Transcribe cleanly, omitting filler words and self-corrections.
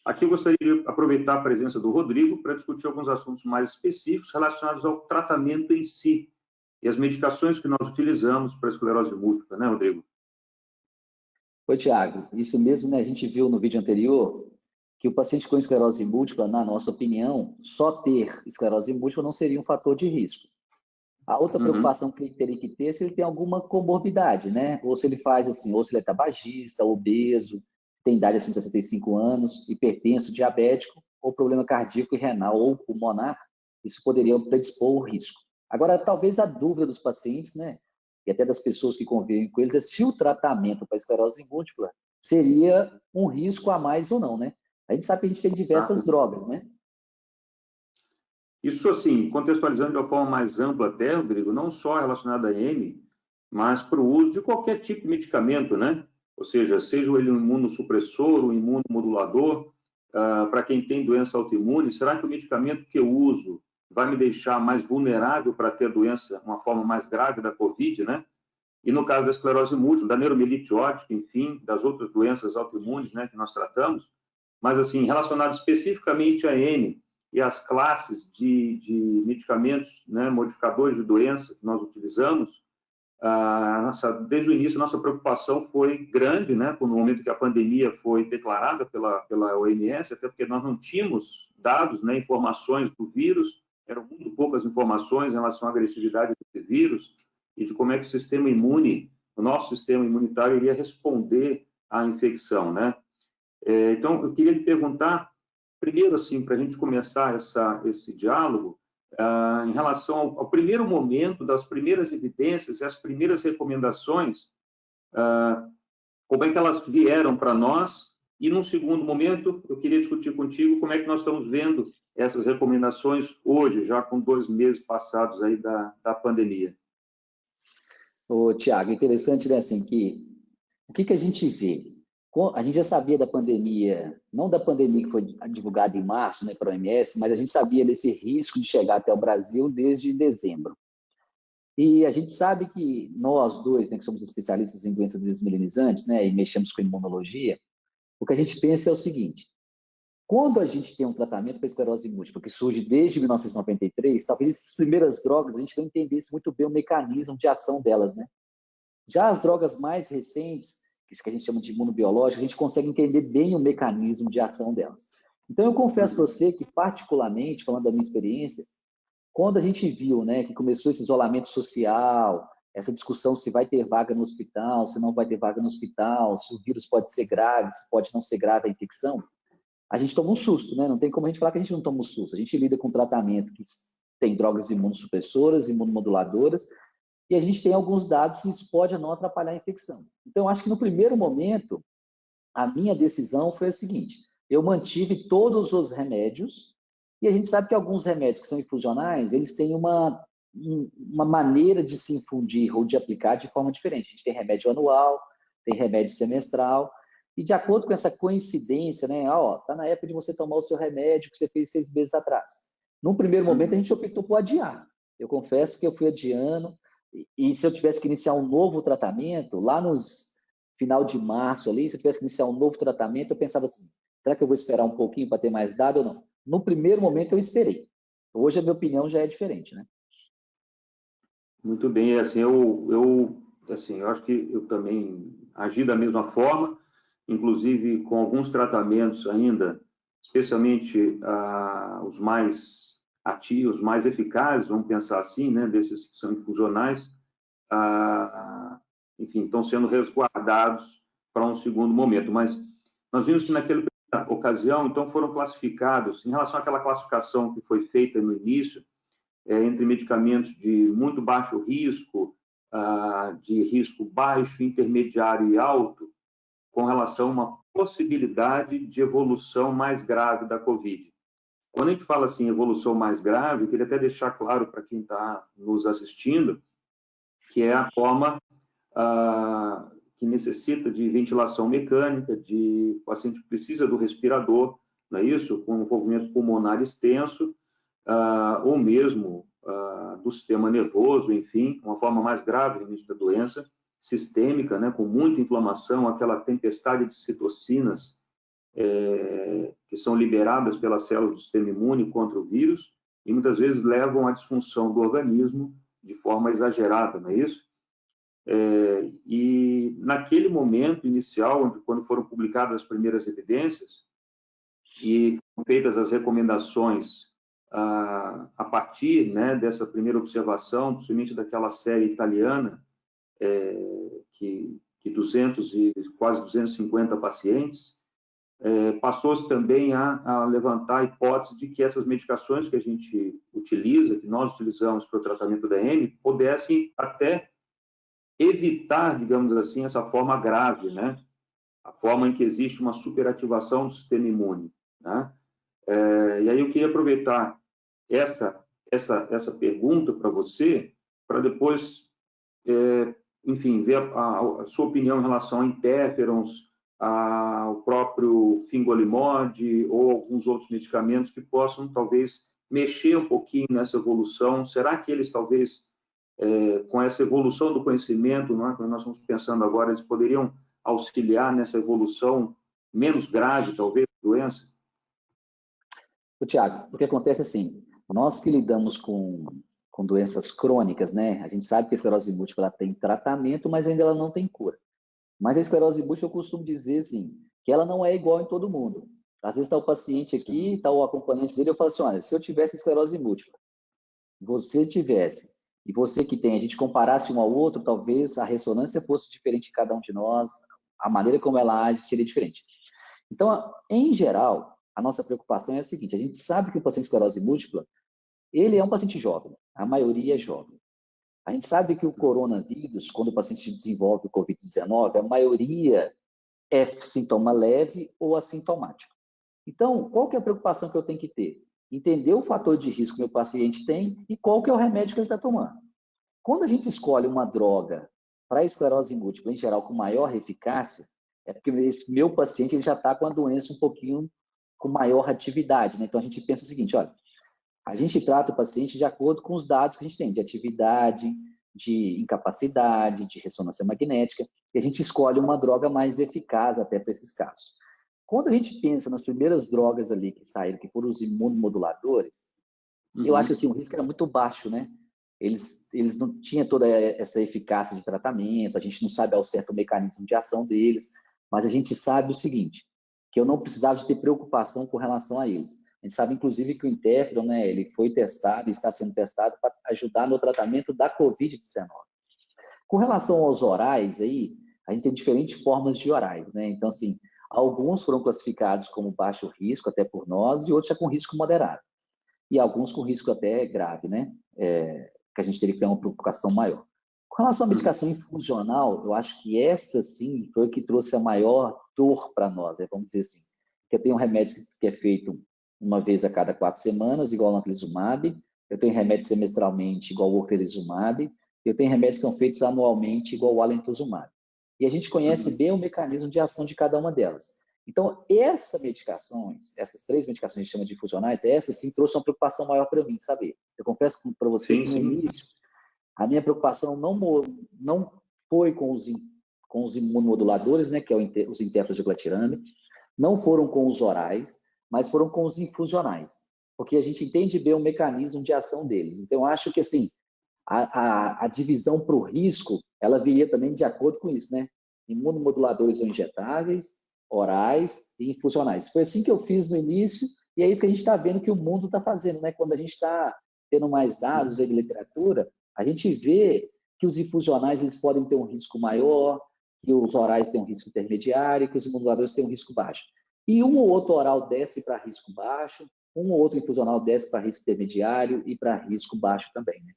Aqui eu gostaria de aproveitar a presença do Rodrigo para discutir alguns assuntos mais específicos relacionados ao tratamento em si e as medicações que nós utilizamos para a esclerose múltipla, né, Rodrigo? Oi, Tiago, isso mesmo, né? A gente viu no vídeo anterior que o paciente com esclerose múltipla, na nossa opinião, só ter esclerose múltipla não seria um fator de risco. A outra preocupação que ele teria que ter é se ele tem alguma comorbidade, né? Ou se ele faz assim, ou se ele é tabagista, obeso, tem idade acima de 65 anos, hipertenso, diabético, ou problema cardíaco e renal ou pulmonar, isso poderia predispor o risco. Agora, talvez a dúvida dos pacientes, né? E até das pessoas que convivem com eles, é se o tratamento para esclerose múltipla seria um risco a mais ou não, né? A gente sabe que a gente tem diversas drogas, né? Isso, assim, contextualizando de uma forma mais ampla até, Rodrigo, não só relacionada a M, mas para o uso de qualquer tipo de medicamento, né? Ou seja ele um imunossupressor, um imunomodulador, para quem tem doença autoimune, será que o medicamento que eu uso vai me deixar mais vulnerável para ter a doença, uma forma mais grave da COVID, né? E no caso da esclerose múltipla, da neuromielite óptica, enfim, das outras doenças autoimunes, né, que nós tratamos, mas, assim, relacionado especificamente a M e as classes de medicamentos, né, modificadores de doença que nós utilizamos, desde o início, nossa preocupação foi grande, né, no momento que a pandemia foi declarada pela OMS, até porque nós não tínhamos dados, né, informações do vírus, eram muito poucas informações em relação à agressividade desse vírus e de como é que o sistema imune, o nosso sistema imunitário iria responder à infecção, né? Então, eu queria lhe perguntar, primeiro, assim, para a gente começar esse diálogo, em relação ao primeiro momento, das primeiras evidências e as primeiras recomendações, como é que elas vieram para nós, e num segundo momento, eu queria discutir contigo como é que nós estamos vendo essas recomendações hoje, já com 2 meses passados aí da pandemia. Ô, Tiago, interessante, né, assim, que o que a gente vê? A gente já sabia da pandemia, não da pandemia que foi divulgada em março, né, para a OMS, mas a gente sabia desse risco de chegar até o Brasil desde dezembro. E a gente sabe que nós dois, né, que somos especialistas em doenças desmielinizantes, né, e mexemos com imunologia, o que a gente pensa é o seguinte: quando a gente tem um tratamento para esclerose múltipla, que surge desde 1993, talvez essas primeiras drogas a gente não entendesse muito bem o mecanismo de ação delas, né? Já as drogas mais recentes, que a gente chama de imunobiológicas, a gente consegue entender bem o mecanismo de ação delas. Então, eu confesso para você que, particularmente, falando da minha experiência, quando a gente viu, né, que começou esse isolamento social, essa discussão se vai ter vaga no hospital, se não vai ter vaga no hospital, se o vírus pode ser grave, se pode não ser grave a infecção, a gente toma um susto, né? Não tem como a gente falar que a gente não toma um susto. A gente lida com tratamento que tem drogas imunossupressoras, imunomoduladoras, e a gente tem alguns dados se isso pode ou não atrapalhar a infecção. Então, acho que no primeiro momento, a minha decisão foi a seguinte: eu mantive todos os remédios, e a gente sabe que alguns remédios que são infusionais, eles têm uma maneira de se infundir ou de aplicar de forma diferente. A gente tem remédio anual, tem remédio semestral, e de acordo com essa coincidência, né, tá na época de você tomar o seu remédio que você fez 6 meses atrás. Num primeiro momento, a gente optou por adiar. Eu confesso que eu fui adiando, e se eu tivesse que iniciar um novo tratamento, lá nos final de março ali, se eu tivesse que iniciar um novo tratamento, eu pensava assim: será que eu vou esperar um pouquinho para ter mais dado ou não? No primeiro momento eu esperei. Hoje a minha opinião já é diferente, né? Muito bem, assim, assim, eu acho que eu também agi da mesma forma, inclusive com alguns tratamentos ainda, especialmente os mais ativos, mais eficazes, vamos pensar assim, né, desses que são infusionais, enfim, estão sendo resguardados para um segundo momento. Mas nós vimos que naquela ocasião, então, foram classificados, em relação àquela classificação que foi feita no início, entre medicamentos de muito baixo risco, de risco baixo, intermediário e alto, com relação a uma possibilidade de evolução mais grave da COVID. Quando a gente fala assim, evolução mais grave, eu queria até deixar claro para quem está nos assistindo, que é a forma que necessita de ventilação mecânica, o paciente precisa do respirador, não é isso? Com envolvimento pulmonar extenso, ou mesmo do sistema nervoso, enfim, uma forma mais grave realmente da doença, sistêmica, né, com muita inflamação, aquela tempestade de citocinas que são liberadas pelas células do sistema imune contra o vírus e muitas vezes levam à disfunção do organismo de forma exagerada, não é isso? E naquele momento inicial, quando foram publicadas as primeiras evidências e feitas as recomendações a partir, né, dessa primeira observação, principalmente daquela série italiana, que 200 e quase 250 pacientes, passou-se também a levantar a hipótese de que essas medicações que a gente utiliza, que nós utilizamos para o tratamento da EM, pudessem até evitar, digamos assim, essa forma grave, né? A forma em que existe uma superativação do sistema imune, né? E aí eu queria aproveitar essa pergunta para você, para depois, enfim, ver a sua opinião em relação a interferons, ao próprio fingolimod ou alguns outros medicamentos que possam, talvez, mexer um pouquinho nessa evolução. Será que eles, talvez, com essa evolução do conhecimento, não é, que nós estamos pensando agora, eles poderiam auxiliar nessa evolução menos grave, talvez, da doença? Tiago, o que acontece é assim, nós que lidamos com doenças crônicas, né? A gente sabe que a esclerose múltipla ela tem tratamento, mas ainda ela não tem cura. Mas a esclerose múltipla, eu costumo dizer assim, que ela não é igual em todo mundo. Às vezes está o paciente aqui, está o acompanhante dele, eu falo assim, olha, se eu tivesse esclerose múltipla, você tivesse, e você que tem, a gente comparasse um ao outro, talvez a ressonância fosse diferente de cada um de nós, a maneira como ela age seria diferente. Então, em geral, a nossa preocupação é a seguinte, a gente sabe que o paciente com esclerose múltipla, ele é um paciente jovem, a maioria é jovem. A gente sabe que o coronavírus, quando o paciente desenvolve o Covid-19, a maioria é sintoma leve ou assintomático. Então, qual que é a preocupação que eu tenho que ter? Entender o fator de risco que o meu paciente tem e qual que é o remédio que ele está tomando. Quando a gente escolhe uma droga para a esclerose múltipla, em geral, com maior eficácia, é porque esse meu paciente ele já está com a doença um pouquinho com maior atividade, né? Então, a gente pensa o seguinte, olha, a gente trata o paciente de acordo com os dados que a gente tem, de atividade, de incapacidade, de ressonância magnética, e a gente escolhe uma droga mais eficaz até para esses casos. Quando a gente pensa nas primeiras drogas ali que saíram, que foram os imunomoduladores, eu acho que assim, o risco era muito baixo, né? Eles não tinham toda essa eficácia de tratamento, a gente não sabe ao certo o mecanismo de ação deles, mas a gente sabe o seguinte, que eu não precisava de ter preocupação com relação a eles. A gente sabe, inclusive, que o interferon, né, ele foi testado e está sendo testado para ajudar no tratamento da Covid-19. Com relação aos orais, aí, a gente tem diferentes formas de orais, né? Então, assim, alguns foram classificados como baixo risco, até por nós, e outros já com risco moderado. E alguns com risco até grave, né? Que a gente teria que ter uma preocupação maior. Com relação à medicação infusional, eu acho que essa, sim, foi o que trouxe a maior dor para nós, né? Vamos dizer assim. Porque eu tenho um remédio que é feito uma vez a cada 4 semanas, igual ao natalizumab. Eu tenho remédio semestralmente, igual ao ocrelizumab. Eu tenho remédios que são feitos anualmente, igual ao alentuzumab. E a gente conhece bem o mecanismo de ação de cada uma delas. Então, essas 3 medicações que a gente chama de infusionais, essa sim trouxe uma preocupação maior para mim, sabe? Eu confesso para você que no início, a minha preocupação não foi com os imunomoduladores, né, que é os interferons de glatiramer, não foram com os orais, mas foram com os infusionais, porque a gente entende bem o mecanismo de ação deles. Então, eu acho que assim, a divisão para o risco, ela viria também de acordo com isso, né? Imunomoduladores ou injetáveis, orais e infusionais. Foi assim que eu fiz no início e é isso que a gente está vendo que o mundo está fazendo, né? Quando a gente está tendo mais dados aí de literatura, a gente vê que os infusionais eles podem ter um risco maior, que os orais têm um risco intermediário, que os imunomoduladores têm um risco baixo. E um ou outro oral desce para risco baixo, um ou outro infusional desce para risco intermediário e para risco baixo também, né?